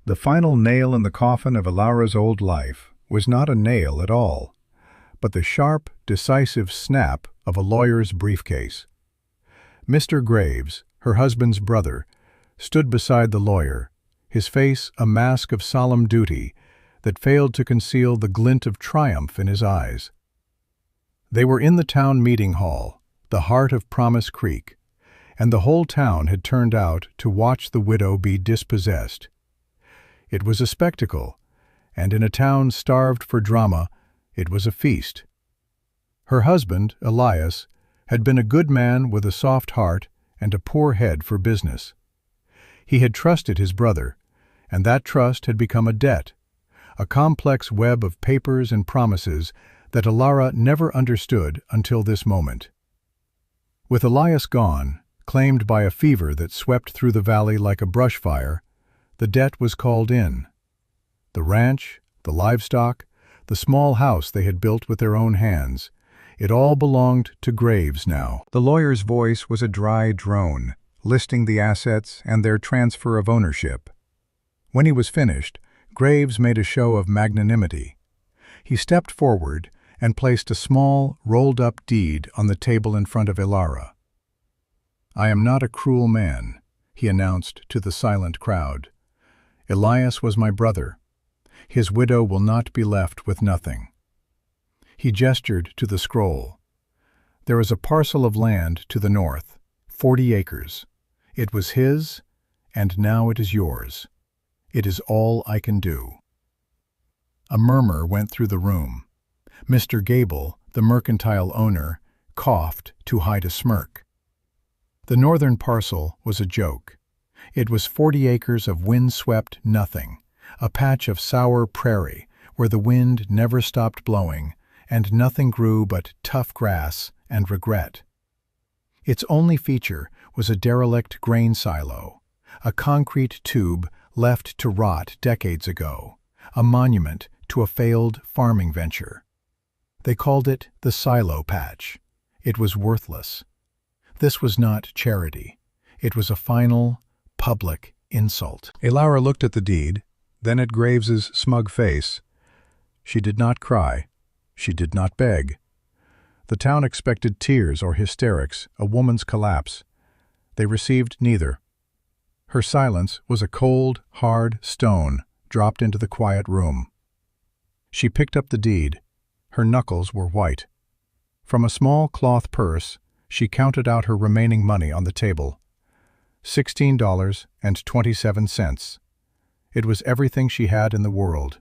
The final nail in the coffin of Ilara's old life was not a nail at all, but the sharp, decisive snap of a lawyer's briefcase. Mr. Graves, her husband's brother, stood beside the lawyer, his face a mask of solemn duty that failed to conceal the glint of triumph in his eyes. They were in the town meeting hall, the heart of Promise Creek, and the whole town had turned out to watch the widow be dispossessed. It was a spectacle, and in a town starved for drama, it was a feast. Her husband, Elias, had been a good man with a soft heart and a poor head for business. He had trusted his brother, and that trust had become a debt, a complex web of papers and promises that Ilara never understood until this moment. With Elias gone, claimed by a fever that swept through the valley like a brush fire, the debt was called in. The ranch, the livestock, the small house they had built with their own hands, it all belonged to Graves now. The lawyer's voice was a dry drone, listing the assets and their transfer of ownership. When he was finished, Graves made a show of magnanimity. He stepped forward and placed a small, rolled-up deed on the table in front of Ilara. "I am not a cruel man," he announced to the silent crowd. "Elias was my brother. His widow will not be left with nothing." He gestured to the scroll. "There is a parcel of land to the north, 40 acres. It was his, and now it is yours. It is all I can do." A murmur went through the room. Mr. Gable, the mercantile owner, coughed to hide a smirk. The northern parcel was a joke. It was 40 acres of wind-swept nothing, a patch of sour prairie where the wind never stopped blowing, and nothing grew but tough grass and regret. Its only feature was a derelict grain silo, a concrete tube left to rot decades ago, a monument to a failed farming venture. They called it the silo patch. It was worthless. This was not charity. It was a final, public insult. Ilara looked at the deed, then at Graves's smug face. She did not cry. She did not beg. The town expected tears or hysterics, a woman's collapse. They received neither. Her silence was a cold, hard stone dropped into the quiet room. She picked up the deed. Her knuckles were white. From a small cloth purse, she counted out her remaining money on the table. $16.27. It was everything she had in the world.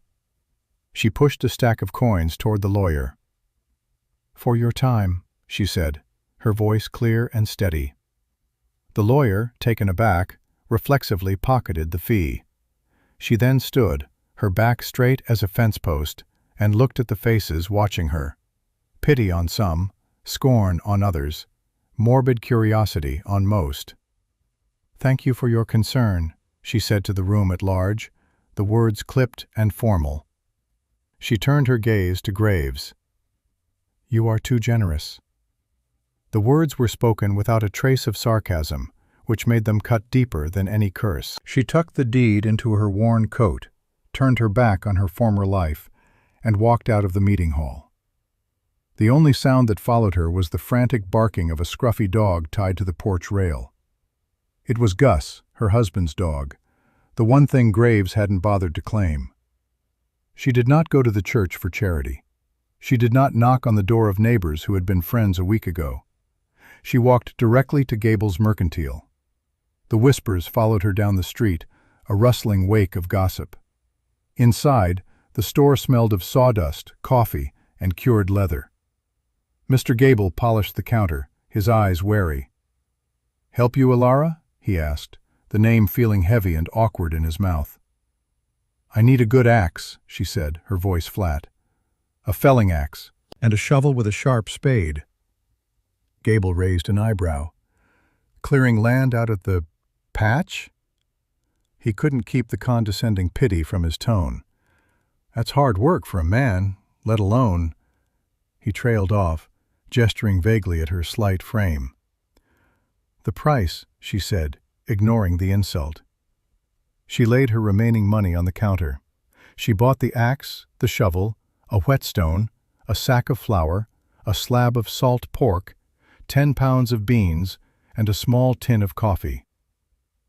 She pushed a stack of coins toward the lawyer. "For your time," she said, her voice clear and steady. The lawyer, taken aback, reflexively pocketed the fee. She then stood, her back straight as a fence post, and looked at the faces watching her. Pity on some, scorn on others, morbid curiosity on most. "Thank you for your concern," she said to the room at large, the words clipped and formal. She turned her gaze to Graves. "You are too generous." The words were spoken without a trace of sarcasm, which made them cut deeper than any curse. She tucked the deed into her worn coat, turned her back on her former life, and walked out of the meeting hall. The only sound that followed her was the frantic barking of a scruffy dog tied to the porch rail. It was Gus, her husband's dog, the one thing Graves hadn't bothered to claim. She did not go to the church for charity. She did not knock on the door of neighbors who had been friends a week ago. She walked directly to Gable's Mercantile. The whispers followed her down the street, a rustling wake of gossip. Inside, the store smelled of sawdust, coffee, and cured leather. Mr. Gable polished the counter, his eyes wary. "Help you, Ilara?" he asked, the name feeling heavy and awkward in his mouth. "I need a good axe," she said, her voice flat. "A felling axe, and a shovel with a sharp spade." Gable raised an eyebrow. "Clearing land out of the patch?" He couldn't keep the condescending pity from his tone. "That's hard work for a man, let alone—" He trailed off, gesturing vaguely at her slight frame. "The price," she said, ignoring the insult. She laid her remaining money on the counter. She bought the axe, the shovel, a whetstone, a sack of flour, a slab of salt pork, 10 pounds of beans, and a small tin of coffee.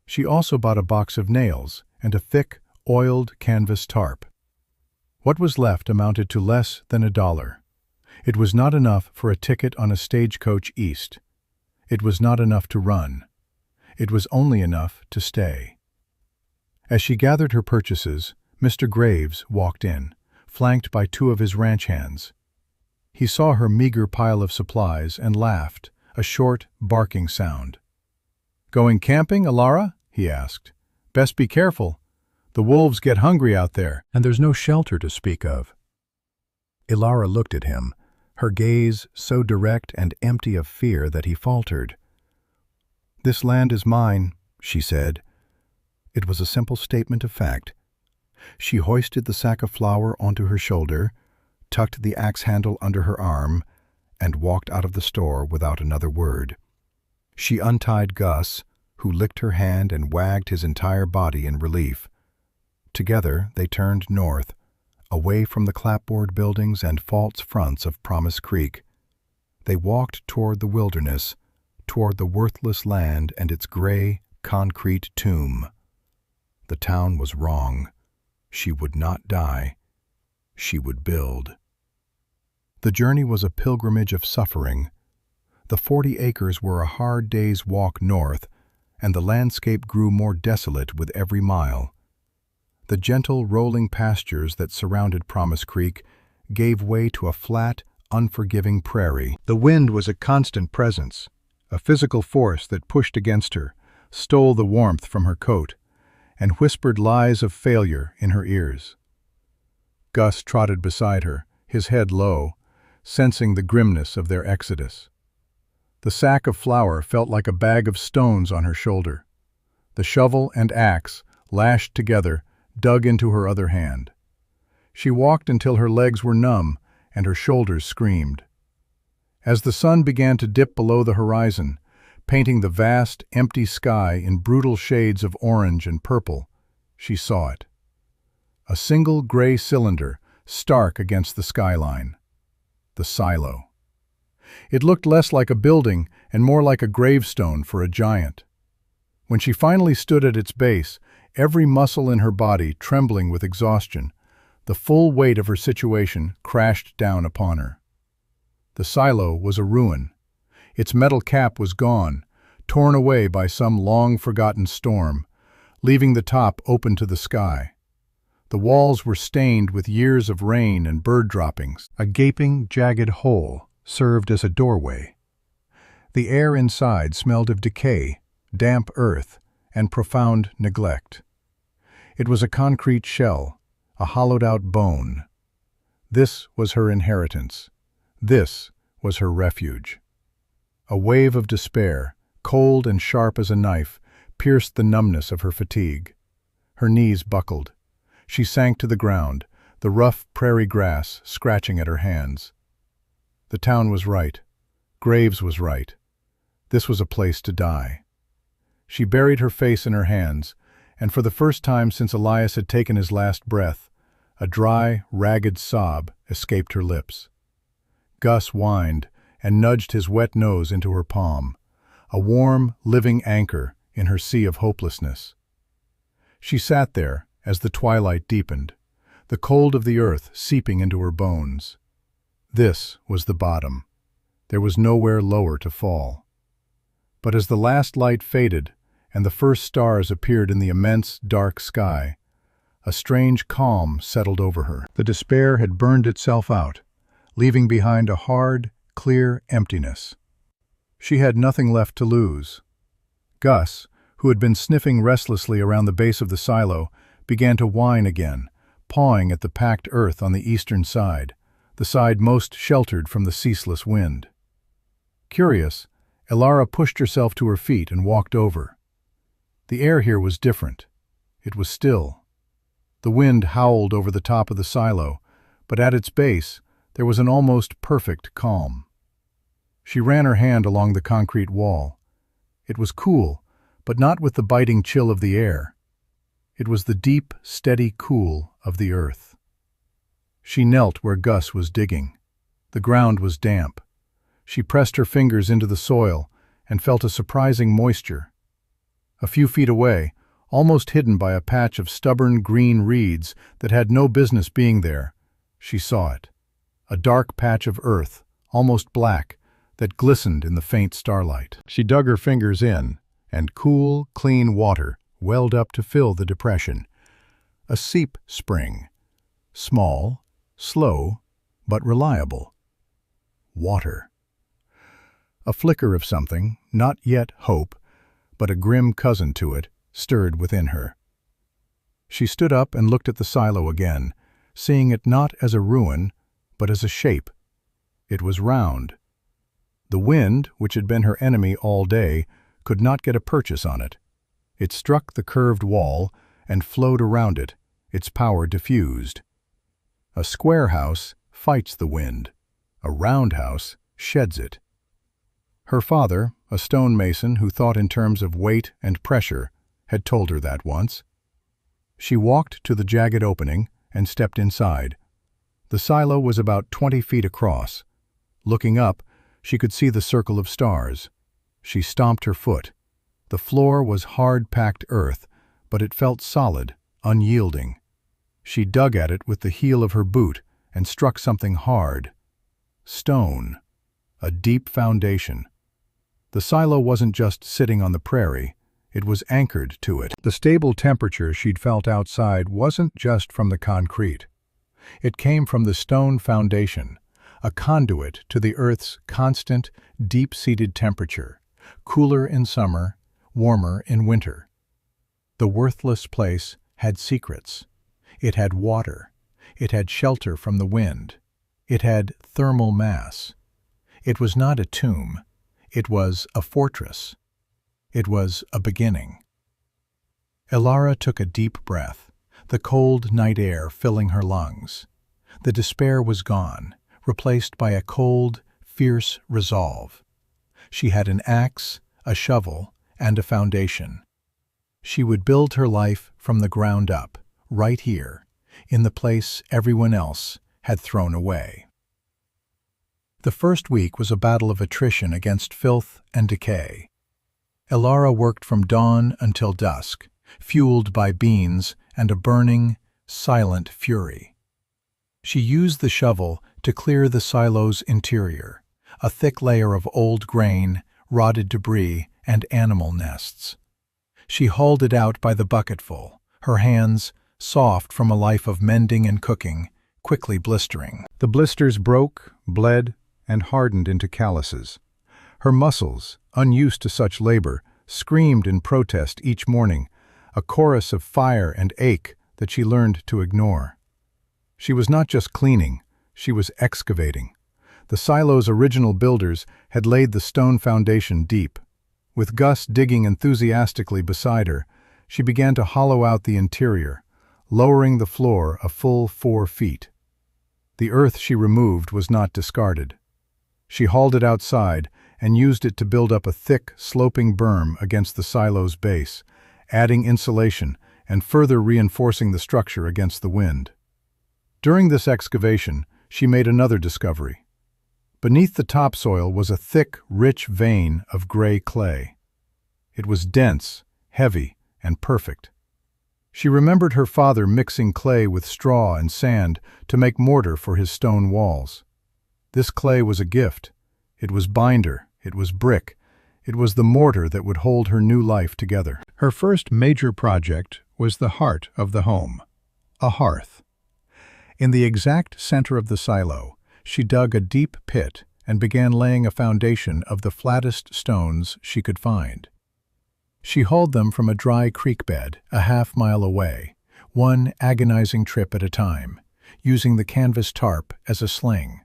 She also bought a box of nails and a thick, oiled canvas tarp. What was left amounted to less than $1. It was not enough for a ticket on a stagecoach east. It was not enough to run. It was only enough to stay. As she gathered her purchases, Mr. Graves walked in, flanked by 2 of his ranch hands. He saw her meager pile of supplies and laughed, a short, barking sound. "Going camping, Elara?" he asked. "Best be careful. The wolves get hungry out there, and there's no shelter to speak of." Elara looked at him, her gaze so direct and empty of fear that he faltered. "This land is mine," she said. It was a simple statement of fact. She hoisted the sack of flour onto her shoulder, tucked the axe handle under her arm, and walked out of the store without another word. She untied Gus, who licked her hand and wagged his entire body in relief. Together they turned north, away from the clapboard buildings and false fronts of Promise Creek. They walked toward the wilderness, toward the worthless land and its gray, concrete tomb. The town was wrong. She would not die. She would build. The journey was a pilgrimage of suffering. The 40 acres were a hard day's walk north, and the landscape grew more desolate with every mile. The gentle, rolling pastures that surrounded Promise Creek gave way to a flat, unforgiving prairie. The wind was a constant presence, a physical force that pushed against her, stole the warmth from her coat, and whispered lies of failure in her ears. Gus trotted beside her, his head low, sensing the grimness of their exodus. The sack of flour felt like a bag of stones on her shoulder. The shovel and axe, lashed together, dug into her other hand. She walked until her legs were numb and her shoulders screamed. As the sun began to dip below the horizon, painting the vast, empty sky in brutal shades of orange and purple, she saw it. A single gray cylinder, stark against the skyline. The silo. It looked less like a building and more like a gravestone for a giant. When she finally stood at its base, every muscle in her body trembling with exhaustion, the full weight of her situation crashed down upon her. The silo was a ruin. Its metal cap was gone, torn away by some long-forgotten storm, leaving the top open to the sky. The walls were stained with years of rain and bird droppings. A gaping, jagged hole served as a doorway. The air inside smelled of decay, damp earth, and profound neglect. It was a concrete shell, a hollowed-out bone. This was her inheritance. This was her refuge. A wave of despair, cold and sharp as a knife, pierced the numbness of her fatigue. Her knees buckled. She sank to the ground, the rough prairie grass scratching at her hands. The town was right. Graves was right. This was a place to die. She buried her face in her hands, and for the first time since Elias had taken his last breath, a dry, ragged sob escaped her lips. Gus whined and nudged his wet nose into her palm, a warm, living anchor in her sea of hopelessness. She sat there as the twilight deepened, the cold of the earth seeping into her bones. This was the bottom. There was nowhere lower to fall. But as the last light faded and the first stars appeared in the immense, dark sky, a strange calm settled over her. The despair had burned itself out, leaving behind a hard, clear emptiness. She had nothing left to lose. Gus, who had been sniffing restlessly around the base of the silo, began to whine again, pawing at the packed earth on the eastern side, the side most sheltered from the ceaseless wind. Curious, Elara pushed herself to her feet and walked over. The air here was different. It was still. The wind howled over the top of the silo, but at its base there was an almost perfect calm. She ran her hand along the concrete wall. It was cool, but not with the biting chill of the air. It was the deep, steady cool of the earth. She knelt where Gus was digging. The ground was damp. She pressed her fingers into the soil and felt a surprising moisture. A few feet away, almost hidden by a patch of stubborn green reeds that had no business being there, she saw it. A dark patch of earth, almost black, that glistened in the faint starlight. She dug her fingers in, and cool, clean water welled up to fill the depression. A seep spring. Small, slow, but reliable. Water. A flicker of something, not yet hope, but a grim cousin to it, stirred within her. She stood up and looked at the silo again, seeing it not as a ruin, but as a shape. It was round. The wind, which had been her enemy all day, could not get a purchase on it. It struck the curved wall and flowed around it, its power diffused. A square house fights the wind. A round house sheds it. Her father, a stonemason who thought in terms of weight and pressure, had told her that once. She walked to the jagged opening and stepped inside. The silo was about 20 feet across. Looking up, she could see the circle of stars. She stomped her foot. The floor was hard-packed earth, but it felt solid, unyielding. She dug at it with the heel of her boot and struck something hard. Stone. A deep foundation. The silo wasn't just sitting on the prairie, it was anchored to it. The stable temperature she'd felt outside wasn't just from the concrete. It came from the stone foundation, a conduit to the Earth's constant, deep-seated temperature, cooler in summer, warmer in winter. The worthless place had secrets. It had water. It had shelter from the wind. It had thermal mass. It was not a tomb. It was a fortress. It was a beginning. Elara took a deep breath, the cold night air filling her lungs. The despair was gone, replaced by a cold, fierce resolve. She had an axe, a shovel, and a foundation. She would build her life from the ground up, right here, in the place everyone else had thrown away. The first week was a battle of attrition against filth and decay. Elara worked from dawn until dusk, fueled by beans and a burning, silent fury. She used the shovel to clear the silo's interior, a thick layer of old grain, rotted debris, and animal nests. She hauled it out by the bucketful, her hands, soft from a life of mending and cooking, quickly blistering. The blisters broke, bled, and hardened into calluses. Her muscles, unused to such labor, screamed in protest each morning, a chorus of fire and ache that she learned to ignore. She was not just cleaning, she was excavating. The silo's original builders had laid the stone foundation deep. With Gus digging enthusiastically beside her, she began to hollow out the interior, lowering the floor a full 4 feet. The earth she removed was not discarded. She hauled it outside and used it to build up a thick, sloping berm against the silo's base, adding insulation and further reinforcing the structure against the wind. During this excavation, she made another discovery. Beneath the topsoil was a thick, rich vein of gray clay. It was dense, heavy, and perfect. She remembered her father mixing clay with straw and sand to make mortar for his stone walls. This clay was a gift. It was binder, it was brick, it was the mortar that would hold her new life together. Her first major project was the heart of the home, a hearth. In the exact center of the silo, she dug a deep pit and began laying a foundation of the flattest stones she could find. She hauled them from a dry creek bed a half-mile away, one agonizing trip at a time, using the canvas tarp as a sling.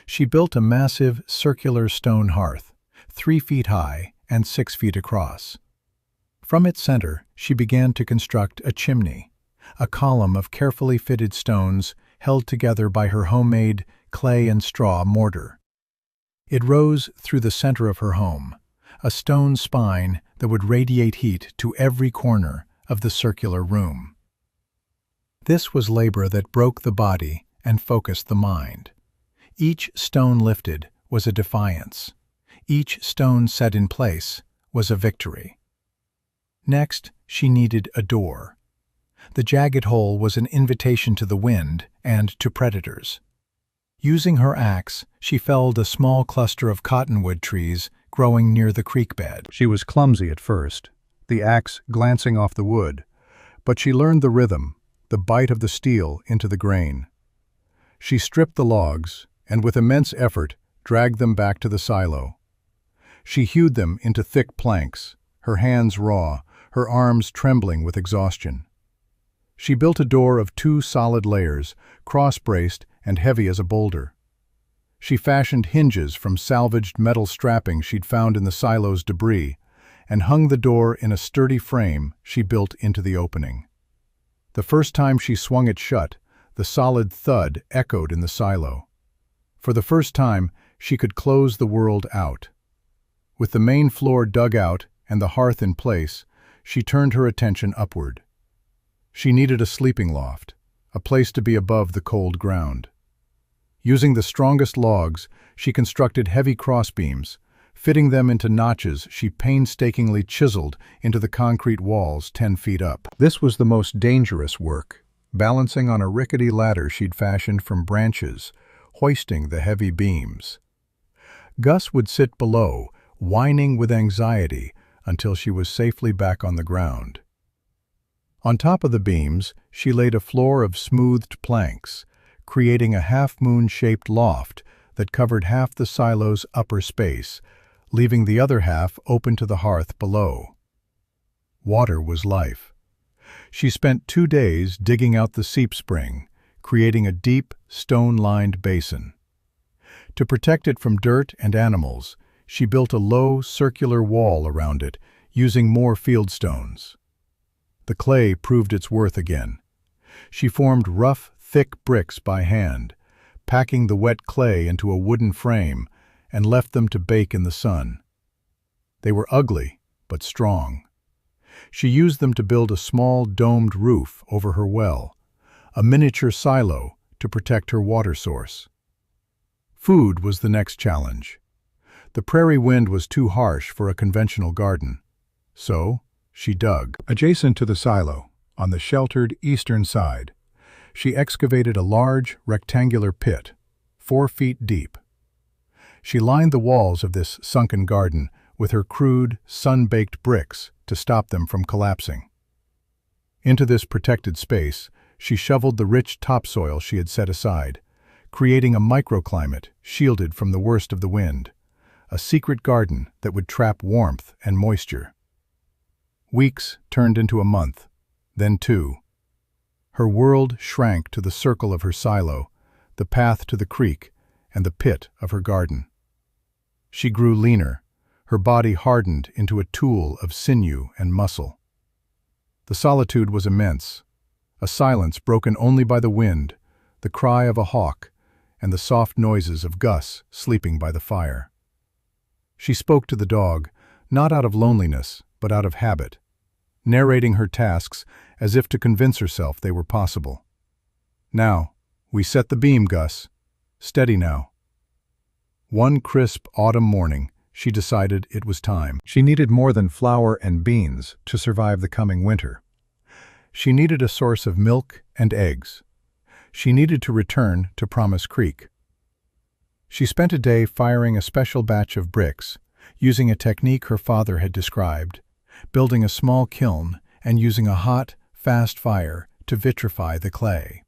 She built a massive circular stone hearth, 3 feet high and 6 feet across. From its center, she began to construct a chimney, a column of carefully fitted stones held together by her homemade clay and straw mortar. It rose through the center of her home, a stone spine that would radiate heat to every corner of the circular room. This was labor that broke the body and focused the mind. Each stone lifted was a defiance. Each stone set in place was a victory. Next, she needed a door. The jagged hole was an invitation to the wind and to predators. Using her axe, she felled a small cluster of cottonwood trees growing near the creek bed. She was clumsy at first, the axe glancing off the wood, but she learned the rhythm, the bite of the steel into the grain. She stripped the logs, and with immense effort dragged them back to the silo. She hewed them into thick planks, her hands raw, her arms trembling with exhaustion. She built a door of 2 solid layers, cross-braced and heavy as a boulder. She fashioned hinges from salvaged metal strapping she'd found in the silo's debris, and hung the door in a sturdy frame she built into the opening. The first time she swung it shut, the solid thud echoed in the silo. For the first time, she could close the world out. With the main floor dug out and the hearth in place, she turned her attention upward. She needed a sleeping loft, a place to be above the cold ground. Using the strongest logs, she constructed heavy crossbeams. Fitting them into notches she painstakingly chiseled into the concrete walls 10 feet up. This was the most dangerous work, balancing on a rickety ladder she'd fashioned from branches, hoisting the heavy beams. Gus would sit below, whining with anxiety, until she was safely back on the ground. On top of the beams, she laid a floor of smoothed planks, creating a half-moon-shaped loft that covered half the silo's upper space, leaving the other half open to the hearth below. Water was life. She spent 2 days digging out the seep spring, creating a deep, stone-lined basin. To protect it from dirt and animals, she built a low, circular wall around it, using more fieldstones. The clay proved its worth again. She formed rough, thick bricks by hand, packing the wet clay into a wooden frame, and left them to bake in the sun. They were ugly, but strong. She used them to build a small domed roof over her well, a miniature silo to protect her water source. Food was the next challenge. The prairie wind was too harsh for a conventional garden, so she dug. Adjacent to the silo, on the sheltered eastern side, she excavated a large, rectangular pit, 4 feet deep. She lined the walls of this sunken garden with her crude, sun-baked bricks to stop them from collapsing. Into this protected space, she shoveled the rich topsoil she had set aside, creating a microclimate shielded from the worst of the wind, a secret garden that would trap warmth and moisture. Weeks turned into a month, then 2. Her world shrank to the circle of her silo, the path to the creek, and the pit of her garden. She grew leaner, her body hardened into a tool of sinew and muscle. The solitude was immense, a silence broken only by the wind, the cry of a hawk, and the soft noises of Gus sleeping by the fire. She spoke to the dog, not out of loneliness, but out of habit, narrating her tasks as if to convince herself they were possible. "Now, we set the beam, Gus. Steady now." One crisp autumn morning, she decided it was time. She needed more than flour and beans to survive the coming winter. She needed a source of milk and eggs. She needed to return to Promise Creek. She spent a day firing a special batch of bricks, using a technique her father had described, building a small kiln and using a hot, fast fire to vitrify the clay.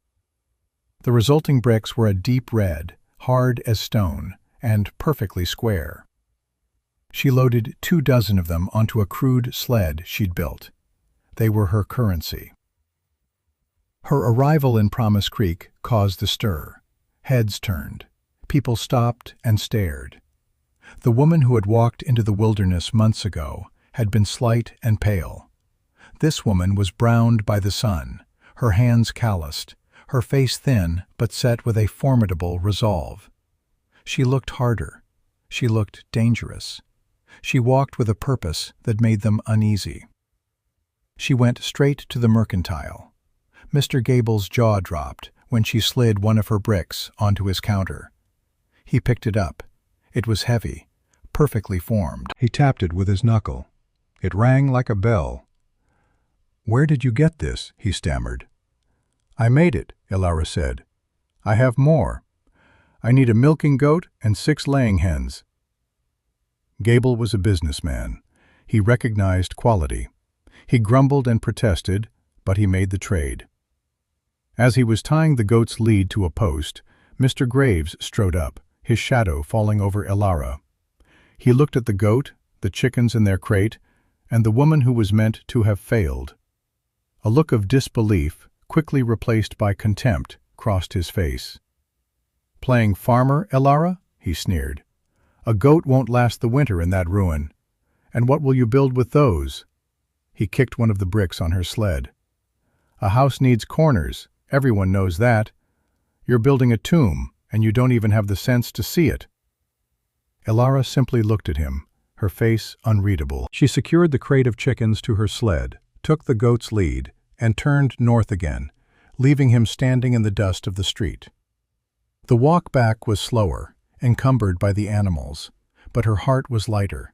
The resulting bricks were a deep red, hard as stone, and perfectly square. She loaded 24 of them onto a crude sled she'd built. They were her currency. Her arrival in Promise Creek caused a stir. Heads turned. People stopped and stared. The woman who had walked into the wilderness months ago had been slight and pale. This woman was browned by the sun, her hands calloused, her face thin but set with a formidable resolve. She looked harder. She looked dangerous. She walked with a purpose that made them uneasy. She went straight to the mercantile. Mr. Gable's jaw dropped when she slid one of her bricks onto his counter. He picked it up. It was heavy, perfectly formed. He tapped it with his knuckle. It rang like a bell. "Where did you get this?" he stammered. "I made it," Elara said. "I have more. I need a milking goat and 6 laying hens." Gable was a businessman. He recognized quality. He grumbled and protested, but he made the trade. As he was tying the goat's lead to a post, Mr. Graves strode up, his shadow falling over Elara. He looked at the goat, the chickens in their crate, and the woman who was meant to have failed. A look of disbelief, quickly replaced by contempt, crossed his face. "Playing farmer, Elara?" he sneered. "A goat won't last the winter in that ruin. And what will you build with those?" He kicked one of the bricks on her sled. "A house needs corners, everyone knows that. You're building a tomb, and you don't even have the sense to see it." Elara simply looked at him, her face unreadable. She secured the crate of chickens to her sled, took the goat's lead, and turned north again, leaving him standing in the dust of the street. The walk back was slower, encumbered by the animals, but her heart was lighter.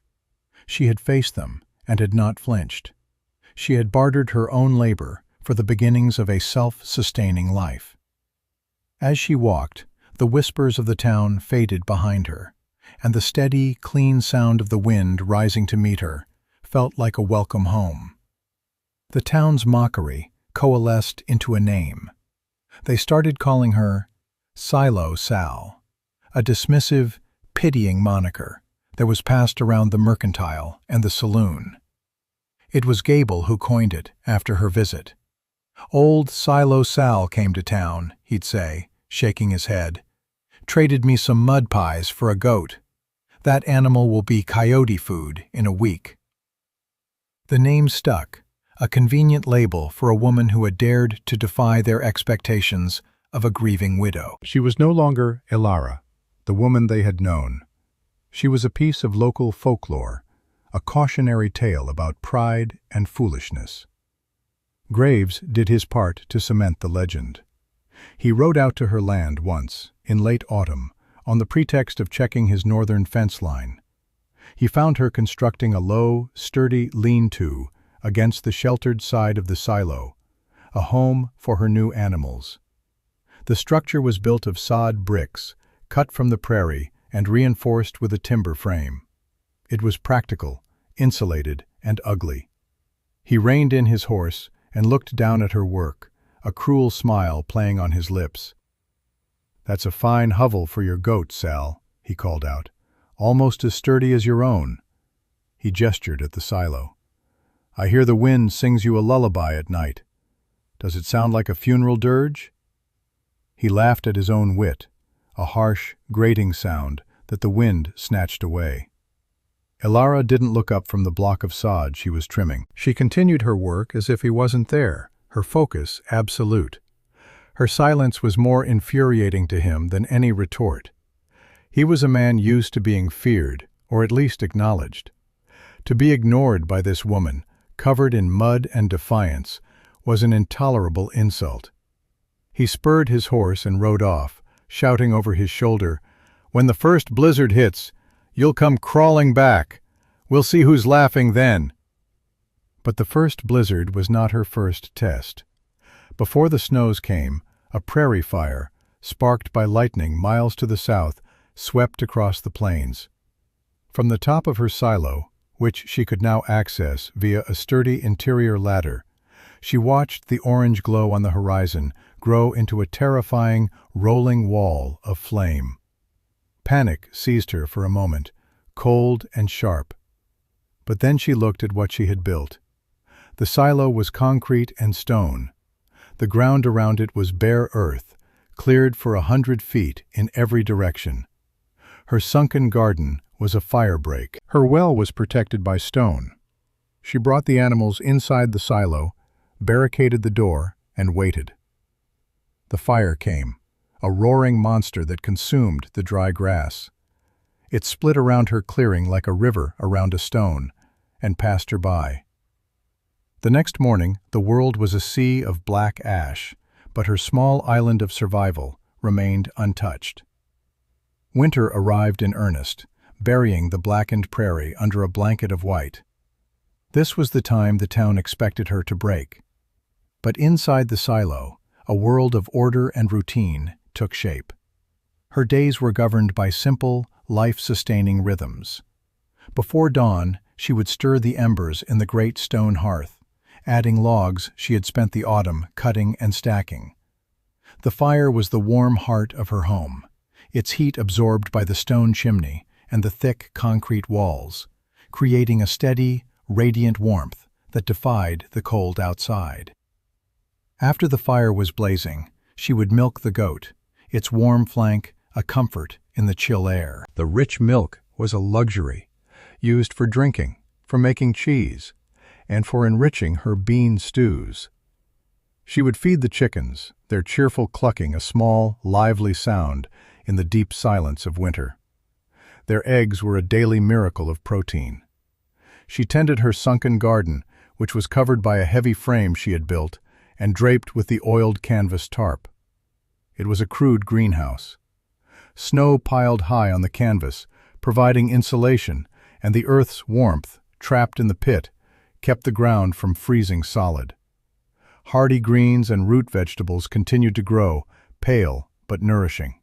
She had faced them and had not flinched. She had bartered her own labor for the beginnings of a self-sustaining life. As she walked, the whispers of the town faded behind her, and the steady, clean sound of the wind rising to meet her felt like a welcome home. The town's mockery coalesced into a name. They started calling her Silo Sal, a dismissive, pitying moniker that was passed around the mercantile and the saloon. It was Gable who coined it after her visit. "Old Silo Sal came to town," he'd say, shaking his head. "Traded me some mud pies for a goat. That animal will be coyote food in a week." The name stuck, a convenient label for a woman who had dared to defy their expectations of a grieving widow. She was no longer Elara, the woman they had known. She was a piece of local folklore, a cautionary tale about pride and foolishness. Graves did his part to cement the legend. He rode out to her land once, in late autumn, on the pretext of checking his northern fence line. He found her constructing a low, sturdy lean-to against the sheltered side of the silo, a home for her new animals. The structure was built of sod bricks, cut from the prairie and reinforced with a timber frame. It was practical, insulated, and ugly. He reined in his horse and looked down at her work, a cruel smile playing on his lips. "That's a fine hovel for your goat, Sal," he called out. "Almost as sturdy as your own." He gestured at the silo. "I hear the wind sings you a lullaby at night. Does it sound like a funeral dirge?" He laughed at his own wit, a harsh, grating sound that the wind snatched away. Elara didn't look up from the block of sod she was trimming. She continued her work as if he wasn't there, her focus absolute. Her silence was more infuriating to him than any retort. He was a man used to being feared, or at least acknowledged. To be ignored by this woman, covered in mud and defiance, was an intolerable insult. He spurred his horse and rode off, shouting over his shoulder, "When the first blizzard hits, you'll come crawling back. We'll see who's laughing then." But the first blizzard was not her first test. Before the snows came, a prairie fire, sparked by lightning miles to the south, swept across the plains. From the top of her silo, which she could now access via a sturdy interior ladder, she watched the orange glow on the horizon grow into a terrifying, rolling wall of flame. Panic seized her for a moment, cold and sharp. But then she looked at what she had built. The silo was concrete and stone. The ground around it was bare earth, cleared for 100 feet in every direction. Her sunken garden was a fire break. Her well was protected by stone. She brought the animals inside the silo, barricaded the door, and waited. The fire came, a roaring monster that consumed the dry grass. It split around her clearing like a river around a stone, and passed her by. The next morning, the world was a sea of black ash, but her small island of survival remained untouched. Winter arrived in earnest, burying the blackened prairie under a blanket of white. This was the time the town expected her to break. But inside the silo, a world of order and routine took shape. Her days were governed by simple, life-sustaining rhythms. Before dawn, she would stir the embers in the great stone hearth, adding logs she had spent the autumn cutting and stacking. The fire was the warm heart of her home, its heat absorbed by the stone chimney and the thick concrete walls, creating a steady, radiant warmth that defied the cold outside. After the fire was blazing, she would milk the goat, its warm flank a comfort in the chill air. The rich milk was a luxury, used for drinking, for making cheese, and for enriching her bean stews. She would feed the chickens, their cheerful clucking a small, lively sound in the deep silence of winter. Their eggs were a daily miracle of protein. She tended her sunken garden, which was covered by a heavy frame she had built and draped with the oiled canvas tarp. It was a crude greenhouse. Snow piled high on the canvas, providing insulation, and the earth's warmth, trapped in the pit, kept the ground from freezing solid. Hardy greens and root vegetables continued to grow, pale but nourishing.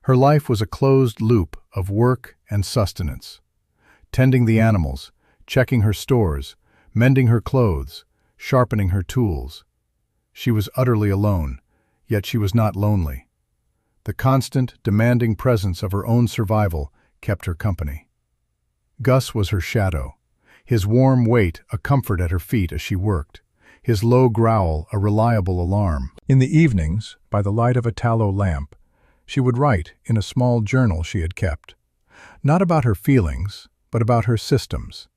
Her life was a closed loop of work and sustenance. Tending the animals, checking her stores, mending her clothes, sharpening her tools. She was utterly alone, yet she was not lonely. The constant, demanding presence of her own survival kept her company. Gus was her shadow, his warm weight a comfort at her feet as she worked, his low growl a reliable alarm. In the evenings, by the light of a tallow lamp, she would write in a small journal she had kept, not about her feelings, but about her systems,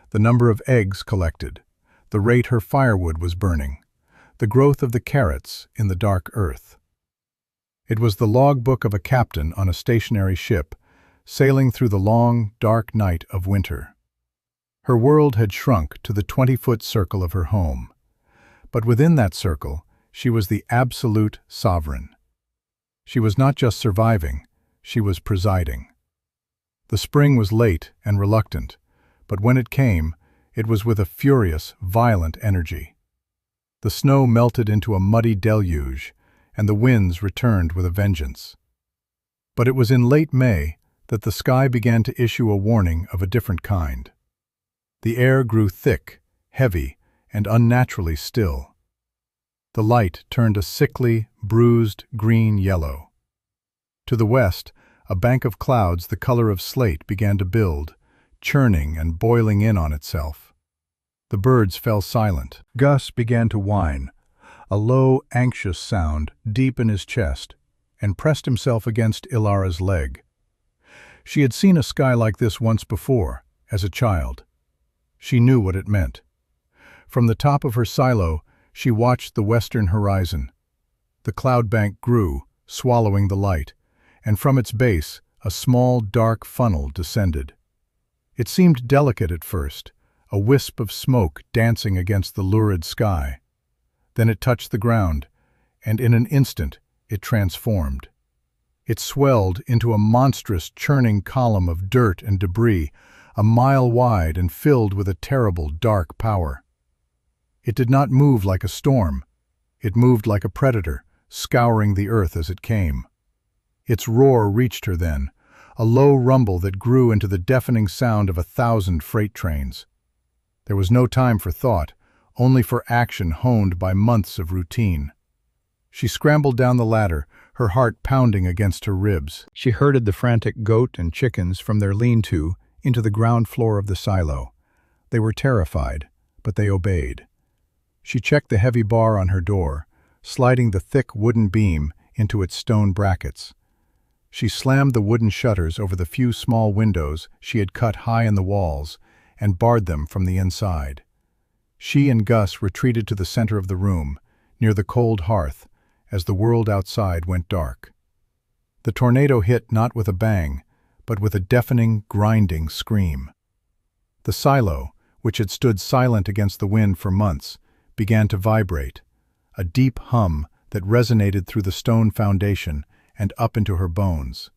the number of eggs collected, the rate her firewood was burning, the growth of the carrots in the dark earth. It was the logbook of a captain on a stationary ship, sailing through the long, dark night of winter. Her world had shrunk to the 20-foot circle of her home, but within that circle she was the absolute sovereign. She was not just surviving, she was presiding. The spring was late and reluctant, but when it came, it was with a furious, violent energy. The snow melted into a muddy deluge, and the winds returned with a vengeance. But it was in late May that the sky began to issue a warning of a different kind. The air grew thick, heavy, and unnaturally still. The light turned a sickly, bruised green-yellow. To the west, a bank of clouds the color of slate began to build, churning and boiling in on itself. The birds fell silent. Gus began to whine, a low, anxious sound deep in his chest, and pressed himself against Ilara's leg. She had seen a sky like this once before, as a child. She knew what it meant. From the top of her silo, she watched the western horizon. The cloud bank grew, swallowing the light, and from its base, a small, dark funnel descended. It seemed delicate at first, a wisp of smoke dancing against the lurid sky. Then it touched the ground, and in an instant it transformed. It swelled into a monstrous, churning column of dirt and debris, a mile wide and filled with a terrible, dark power. It did not move like a storm. It moved like a predator, scouring the earth as it came. Its roar reached her then, a low rumble that grew into the deafening sound of 1,000 freight trains. There was no time for thought, only for action honed by months of routine. She scrambled down the ladder, her heart pounding against her ribs. She herded the frantic goat and chickens from their lean-to into the ground floor of the silo. They were terrified, but they obeyed. She checked the heavy bar on her door, sliding the thick wooden beam into its stone brackets. She slammed the wooden shutters over the few small windows she had cut high in the walls and barred them from the inside. She and Gus retreated to the center of the room, near the cold hearth, as the world outside went dark. The tornado hit not with a bang, but with a deafening, grinding scream. The silo, which had stood silent against the wind for months, began to vibrate, a deep hum that resonated through the stone foundation and up into her bones.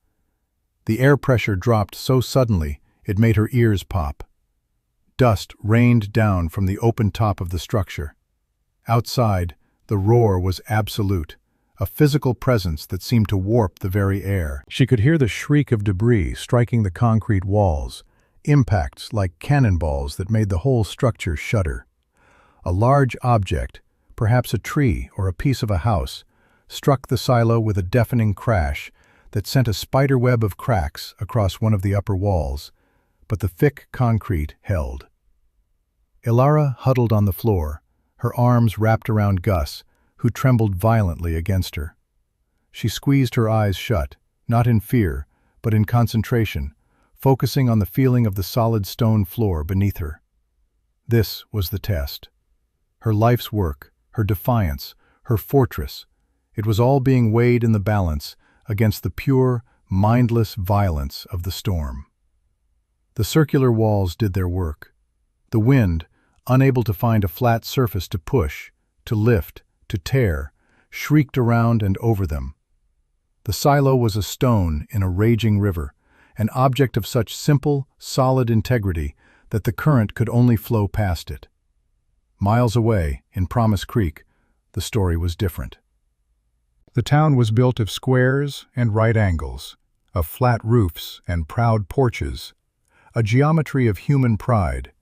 The air pressure dropped so suddenly it made her ears pop. Dust rained down from the open top of the structure. Outside, the roar was absolute, a physical presence that seemed to warp the very air. She could hear the shriek of debris striking the concrete walls, impacts like cannonballs that made the whole structure shudder. A large object, perhaps a tree or a piece of a house, struck the silo with a deafening crash that sent a spiderweb of cracks across one of the upper walls, but the thick concrete held. Ilara huddled on the floor, her arms wrapped around Gus, who trembled violently against her. She squeezed her eyes shut, not in fear, but in concentration, focusing on the feeling of the solid stone floor beneath her. This was the test. Her life's work, her defiance, her fortress, it was all being weighed in the balance against the pure, mindless violence of the storm. The circular walls did their work. The wind, unable to find a flat surface to push, to lift, to tear, shrieked around and over them. The silo was a stone in a raging river, an object of such simple, solid integrity that the current could only flow past it. Miles away, in Promise Creek, the story was different. The town was built of squares and right angles, of flat roofs and proud porches, a geometry of human pride,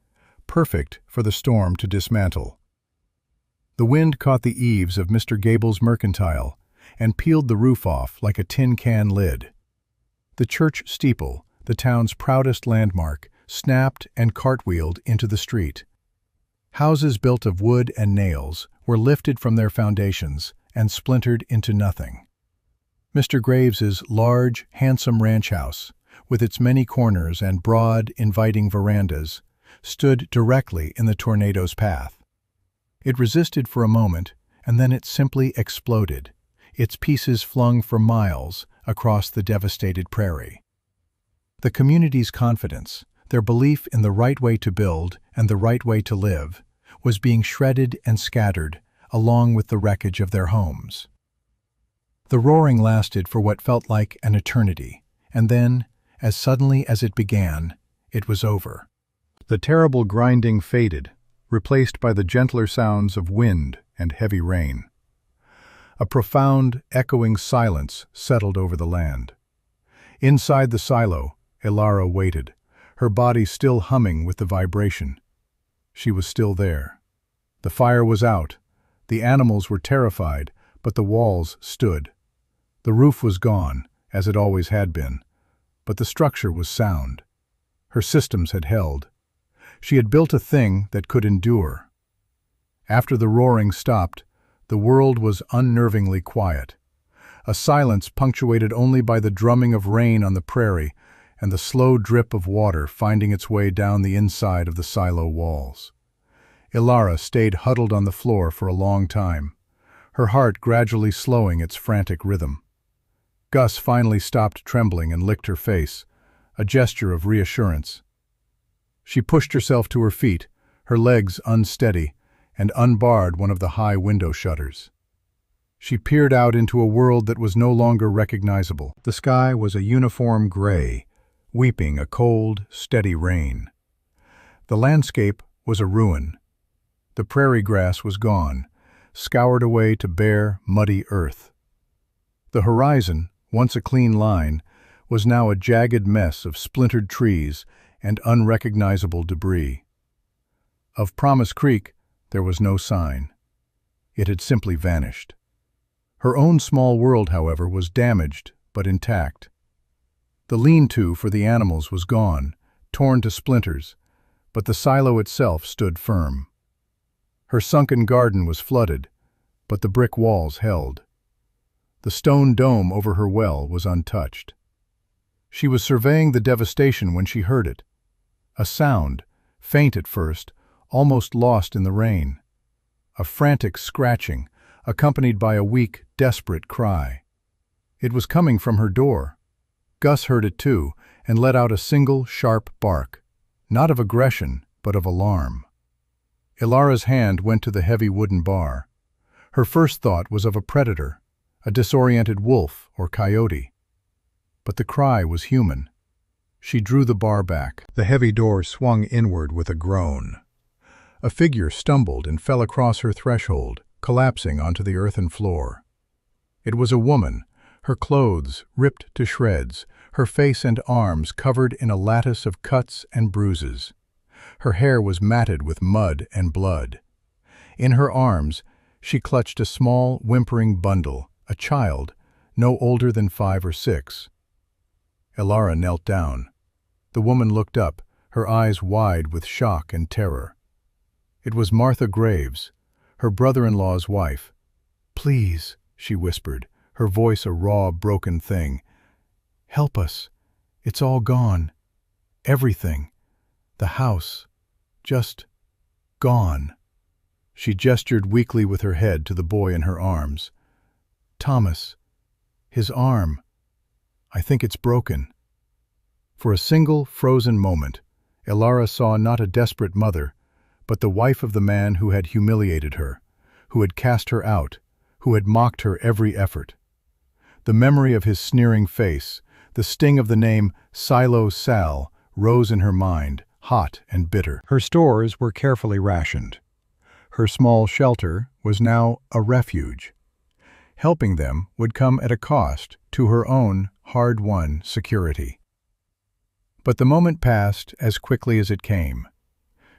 perfect for the storm to dismantle. The wind caught the eaves of Mr. Gable's mercantile and peeled the roof off like a tin can lid. The church steeple, the town's proudest landmark, snapped and cartwheeled into the street. Houses built of wood and nails were lifted from their foundations and splintered into nothing. Mr. Graves's large, handsome ranch house, with its many corners and broad, inviting verandas, stood directly in the tornado's path. It resisted for a moment, and then it simply exploded, its pieces flung for miles across the devastated prairie. The community's confidence, their belief in the right way to build and the right way to live, was being shredded and scattered along with the wreckage of their homes. The roaring lasted for what felt like an eternity, and then, as suddenly as it began, it was over. The terrible grinding faded, replaced by the gentler sounds of wind and heavy rain. A profound, echoing silence settled over the land. Inside the silo, Ilara waited, her body still humming with the vibration. She was still there. The fire was out. The animals were terrified, but the walls stood. The roof was gone, as it always had been, but the structure was sound. Her systems had held. She had built a thing that could endure. After the roaring stopped, the world was unnervingly quiet, a silence punctuated only by the drumming of rain on the prairie and the slow drip of water finding its way down the inside of the silo walls. Ilara stayed huddled on the floor for a long time, her heart gradually slowing its frantic rhythm. Gus finally stopped trembling and licked her face, a gesture of reassurance. She pushed herself to her feet, her legs unsteady, and unbarred one of the high window shutters. She peered out into a world that was no longer recognizable. The sky was a uniform gray, weeping a cold, steady rain. The landscape was a ruin. The prairie grass was gone, scoured away to bare, muddy earth. The horizon, once a clean line, was now a jagged mess of splintered trees and unrecognizable debris. Of Promise Creek, there was no sign. It had simply vanished. Her own small world, however, was damaged but intact. The lean-to for the animals was gone, torn to splinters, but the silo itself stood firm. Her sunken garden was flooded, but the brick walls held. The stone dome over her well was untouched. She was surveying the devastation when she heard it. A sound, faint at first, almost lost in the rain. A frantic scratching, accompanied by a weak, desperate cry. It was coming from her door. Gus heard it too, and let out a single, sharp bark. Not of aggression, but of alarm. Ilara's hand went to the heavy wooden bar. Her first thought was of a predator, a disoriented wolf or coyote. But the cry was human. She drew the bar back. The heavy door swung inward with a groan. A figure stumbled and fell across her threshold, collapsing onto the earthen floor. It was a woman, her clothes ripped to shreds, her face and arms covered in a lattice of cuts and bruises. Her hair was matted with mud and blood. In her arms, she clutched a small, whimpering bundle, a child, no older than 5 or 6. Ilara knelt down. The woman looked up, her eyes wide with shock and terror. It was Martha Graves, her brother-in-law's wife. "Please," she whispered, her voice a raw, broken thing. "Help us. It's all gone. Everything. The house. Just gone." She gestured weakly with her head to the boy in her arms. "Thomas. His arm. I think it's broken." For a single, frozen moment, Ilara saw not a desperate mother, but the wife of the man who had humiliated her, who had cast her out, who had mocked her every effort. The memory of his sneering face, the sting of the name Silo Sal, rose in her mind, hot and bitter. Her stores were carefully rationed. Her small shelter was now a refuge. Helping them would come at a cost to her own hard-won security. But the moment passed as quickly as it came.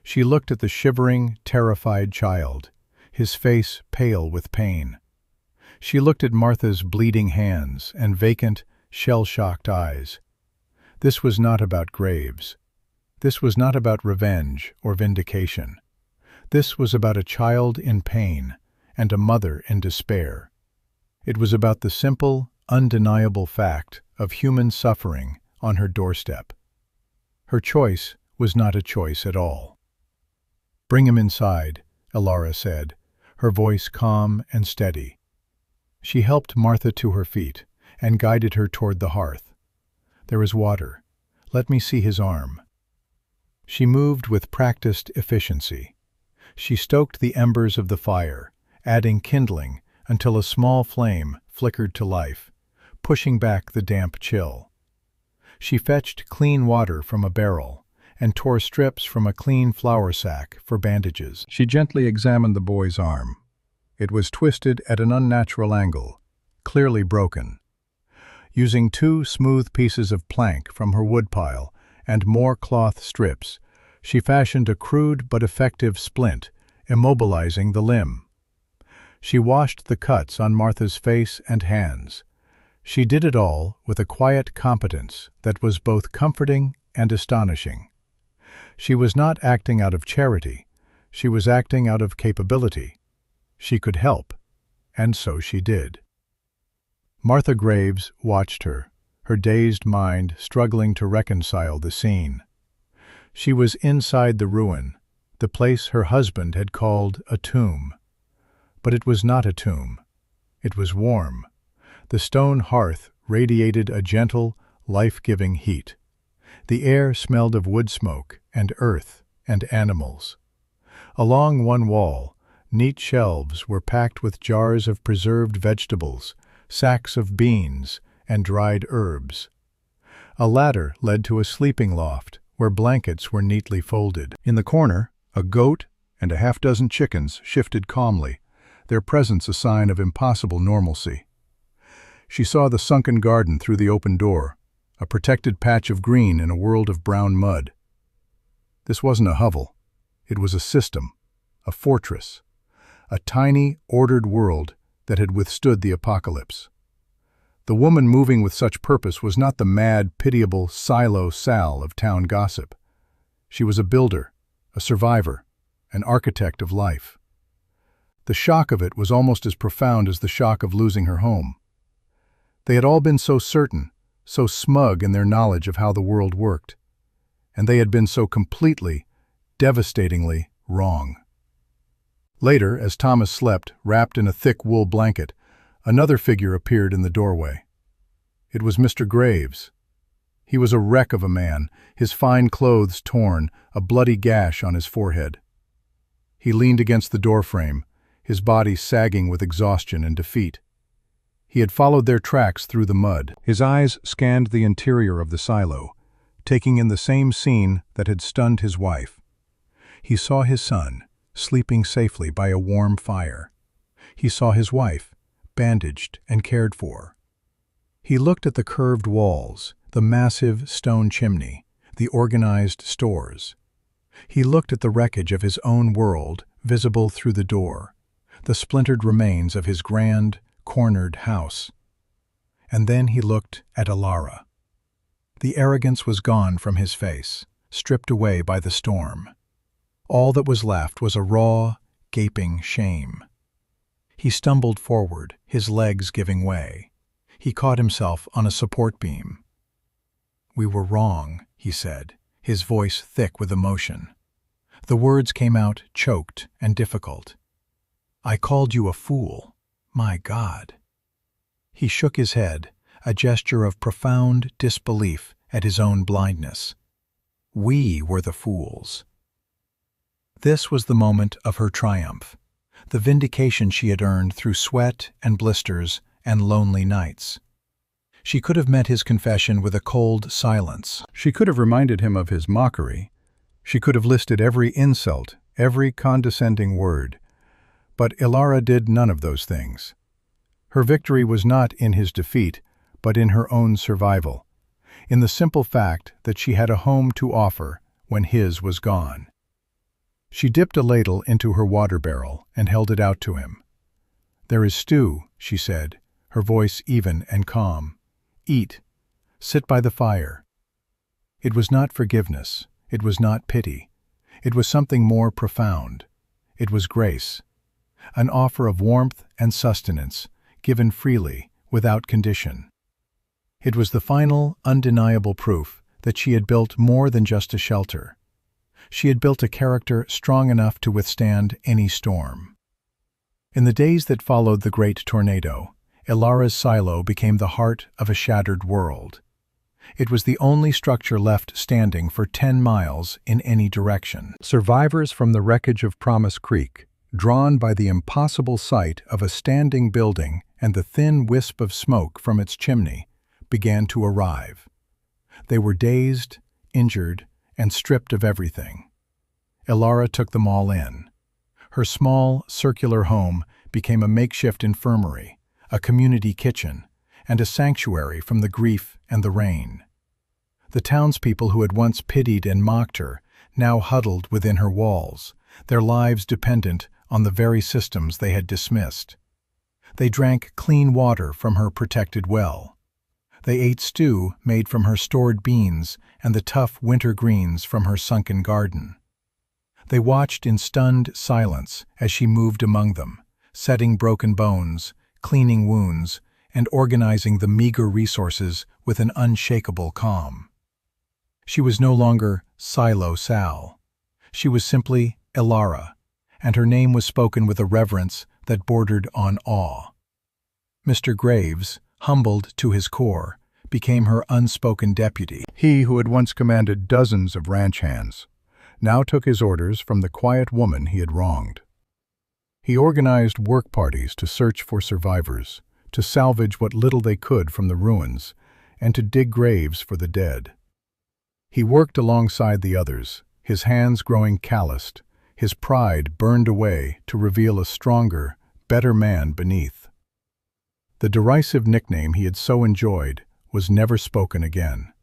She looked at the shivering, terrified child, his face pale with pain. She looked at Martha's bleeding hands and vacant, shell-shocked eyes. This was not about Graves. This was not about revenge or vindication. This was about a child in pain and a mother in despair. It was about the simple, undeniable fact of human suffering on her doorstep. Her choice was not a choice at all. "Bring him inside," Ilara said, her voice calm and steady. She helped Martha to her feet and guided her toward the hearth. "There is water. Let me see his arm." She moved with practiced efficiency. She stoked the embers of the fire, adding kindling until a small flame flickered to life, pushing back the damp chill. She fetched clean water from a barrel and tore strips from a clean flour sack for bandages. She gently examined the boy's arm. It was twisted at an unnatural angle, clearly broken. Using 2 smooth pieces of plank from her woodpile and more cloth strips, she fashioned a crude but effective splint, immobilizing the limb. She washed the cuts on Martha's face and hands. She did it all with a quiet competence that was both comforting and astonishing. She was not acting out of charity, she was acting out of capability. She could help, and so she did. Martha Graves watched her, her dazed mind struggling to reconcile the scene. She was inside the ruin, the place her husband had called a tomb. But it was not a tomb. It was warm. The stone hearth radiated a gentle, life-giving heat. The air smelled of wood smoke and earth and animals. Along one wall, neat shelves were packed with jars of preserved vegetables, sacks of beans, and dried herbs. A ladder led to a sleeping loft where blankets were neatly folded. In the corner, a goat and a half-dozen chickens shifted calmly, their presence a sign of impossible normalcy. She saw the sunken garden through the open door, a protected patch of green in a world of brown mud. This wasn't a hovel. It was a system, a fortress, a tiny, ordered world that had withstood the apocalypse. The woman moving with such purpose was not the mad, pitiable Silo Sal of town gossip. She was a builder, a survivor, an architect of life. The shock of it was almost as profound as the shock of losing her home. They had all been so certain, so smug in their knowledge of how the world worked, and they had been so completely, devastatingly wrong. Later, as Thomas slept, wrapped in a thick wool blanket, another figure appeared in the doorway. It was Mr. Graves. He was a wreck of a man, his fine clothes torn, a bloody gash on his forehead. He leaned against the doorframe, his body sagging with exhaustion and defeat. He had followed their tracks through the mud. His eyes scanned the interior of the silo, taking in the same scene that had stunned his wife. He saw his son, sleeping safely by a warm fire. He saw his wife, bandaged and cared for. He looked at the curved walls, the massive stone chimney, the organized stores. He looked at the wreckage of his own world, visible through the door, the splintered remains of his grand, cornered house. And then he looked at Alara. The arrogance was gone from his face, stripped away by the storm. All that was left was a raw, gaping shame. He stumbled forward, his legs giving way. He caught himself on a support beam. "We were wrong," he said, his voice thick with emotion. The words came out choked and difficult. "I called you a fool. My God." He shook his head, a gesture of profound disbelief at his own blindness. We were the fools. This was the moment of her triumph, the vindication she had earned through sweat and blisters and lonely nights. She could have met his confession with a cold silence. She could have reminded him of his mockery. She could have listed every insult, every condescending word. But Alara did none of those things. Her victory was not in his defeat, but in her own survival, in the simple fact that she had a home to offer when his was gone. She dipped a ladle into her water barrel and held it out to him. "There is stew," she said, her voice even and calm. "Eat. Sit by the fire." It was not forgiveness. It was not pity. It was something more profound. It was grace. An offer of warmth and sustenance, given freely, without condition. It was the final, undeniable proof that she had built more than just a shelter. She had built a character strong enough to withstand any storm. In the days that followed the great tornado, Alara's silo became the heart of a shattered world. It was the only structure left standing for 10 miles in any direction. Survivors from the wreckage of Promise Creek, drawn by the impossible sight of a standing building and the thin wisp of smoke from its chimney, began to arrive. They were dazed, injured, and stripped of everything. Alara took them all in. Her small, circular home became a makeshift infirmary, a community kitchen, and a sanctuary from the grief and the rain. The townspeople who had once pitied and mocked her now huddled within her walls, their lives dependent on the very systems they had dismissed. They drank clean water from her protected well. They ate stew made from her stored beans and the tough winter greens from her sunken garden. They watched in stunned silence as she moved among them, setting broken bones, cleaning wounds, and organizing the meager resources with an unshakable calm. She was no longer Silo Sal. She was simply Alara, and her name was spoken with a reverence that bordered on awe. Mr. Graves, humbled to his core, became her unspoken deputy. He who had once commanded dozens of ranch hands now took his orders from the quiet woman he had wronged. He organized work parties to search for survivors, to salvage what little they could from the ruins, and to dig graves for the dead. He worked alongside the others, his hands growing calloused, his pride burned away to reveal a stronger, better man beneath. The derisive nickname he had so enjoyed was never spoken again.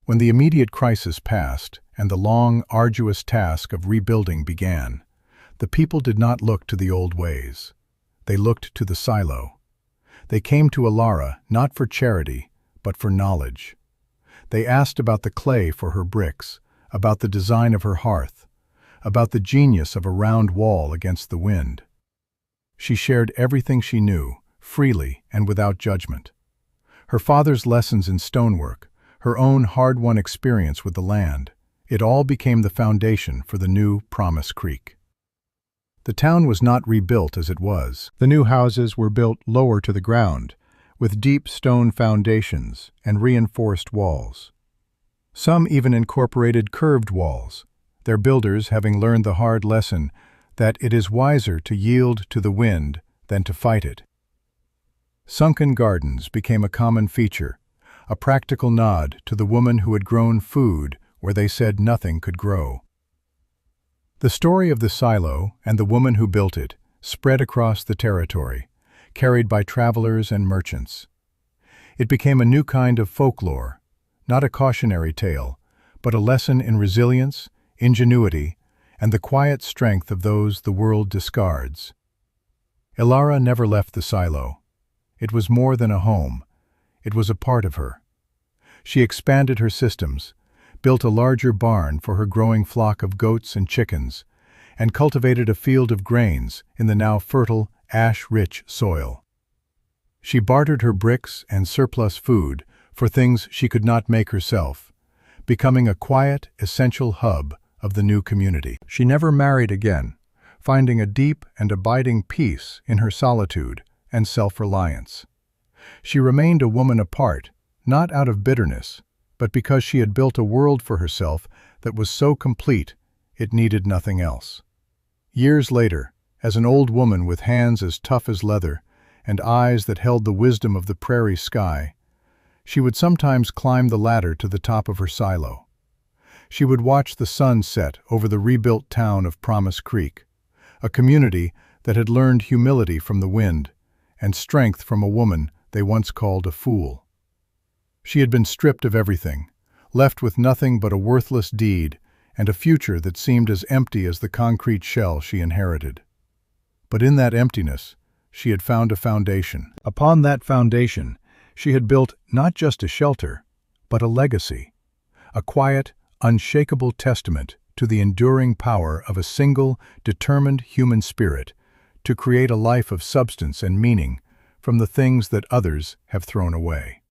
When the immediate crisis passed and the long, arduous task of rebuilding began, the people did not look to the old ways. They looked to the silo. They came to Alara not for charity, but for knowledge. They asked about the clay for her bricks, about the design of her hearth, about the genius of a round wall against the wind. She shared everything she knew, freely and without judgment. Her father's lessons in stonework, her own hard-won experience with the land, it all became the foundation for the new Promise Creek. The town was not rebuilt as it was. The new houses were built lower to the ground, with deep stone foundations and reinforced walls. Some even incorporated curved walls, their builders having learned the hard lesson that it is wiser to yield to the wind than to fight it. Sunken gardens became a common feature, a practical nod to the woman who had grown food where they said nothing could grow. The story of the silo and the woman who built it spread across the territory, carried by travelers and merchants. It became a new kind of folklore, not a cautionary tale, but a lesson in resilience, ingenuity, and the quiet strength of those the world discards. Ilara never left the silo. It was more than a home. It was a part of her. She expanded her systems, built a larger barn for her growing flock of goats and chickens, and cultivated a field of grains in the now fertile, ash-rich soil. She bartered her bricks and surplus food for things she could not make herself, becoming a quiet, essential hub of the new community. She never married again, finding a deep and abiding peace in her solitude and self-reliance. She remained a woman apart, not out of bitterness, but because she had built a world for herself that was so complete it needed nothing else. Years later, as an old woman with hands as tough as leather and eyes that held the wisdom of the prairie sky, she would sometimes climb the ladder to the top of her silo. She would watch the sun set over the rebuilt town of Promise Creek, a community that had learned humility from the wind and strength from a woman they once called a fool. She had been stripped of everything, left with nothing but a worthless deed and a future that seemed as empty as the concrete shell she inherited. But in that emptiness, she had found a foundation. Upon that foundation, she had built not just a shelter, but a legacy, a quiet, unshakable testament to the enduring power of a single, determined human spirit to create a life of substance and meaning from the things that others have thrown away.